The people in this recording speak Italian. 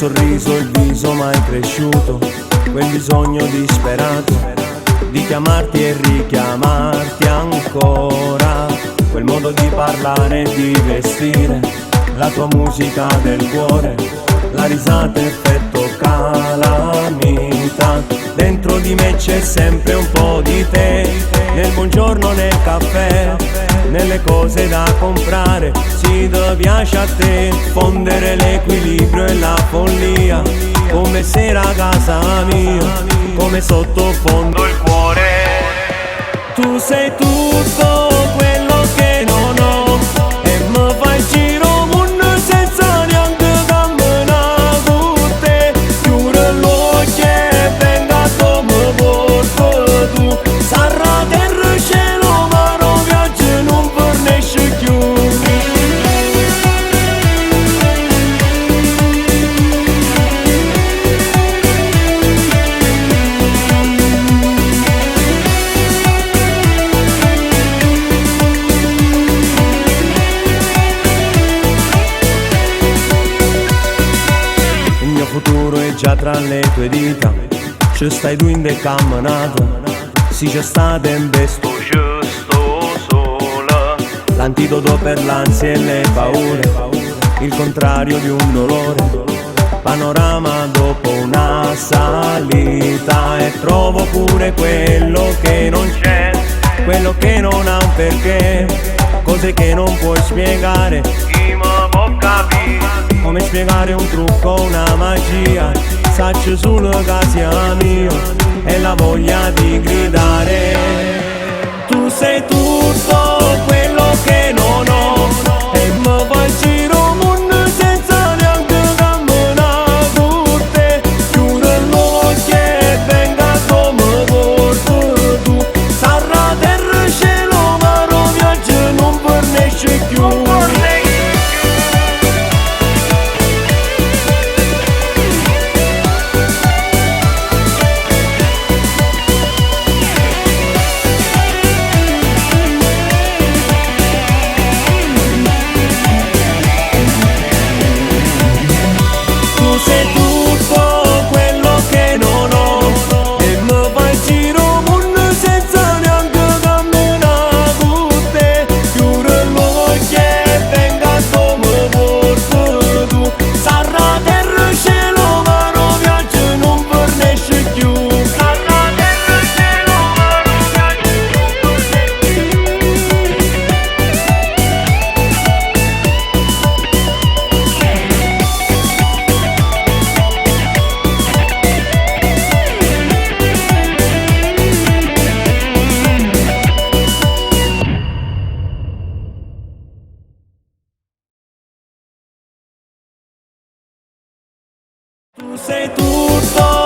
sorriso, il viso mai cresciuto, quel bisogno disperato di chiamarti e richiamarti ancora, quel modo di parlare e di vestire, la tua musica del cuore, la risata effetto calamita. Dentro di me c'è sempre un po' di te, nel buongiorno, nel caffè, nelle cose da comprare. Si ti piace a te fondere l'equilibrio e la follia, come se era casa mia, come sottofondo il cuore. Tu sei tutto quello che non ho e mi fai il giro mondo senza neanche camminare con te. Chiudo l'occhio e venga come porto tu, sarà terra e cielo ma non viaggio non fornisce più. Futuro è già tra le tue dita, ci stai tu in decamminato, si c'è sta tempesto, ci sto sola. L'antidoto per l'ansia e le paure, il contrario di un dolore, panorama dopo una salita. E trovo pure quello che non c'è, quello che non ha un perché, cose che non puoi spiegare. Chi mi può capire? Come spiegare un trucco, una magia, saccio solo che sia mio e la voglia di gridare. Tu sei tutto quello che non ho e mi fai il giro mondo senza neanche camminare con te. Chiudo l'occhio e venga come porto tu, sarà terra e cielo ma non viaggio non fornisce più. Sei tutto quello che non ho e mi fai il giro mondo senza neanche camminare con te. Chiudo l'occhio e venga come porto tu, sarà terra e cielo ma non viaggio non fornisce più. Sarà terra e cielo ma non viaggio non fornisce Tu sei tutto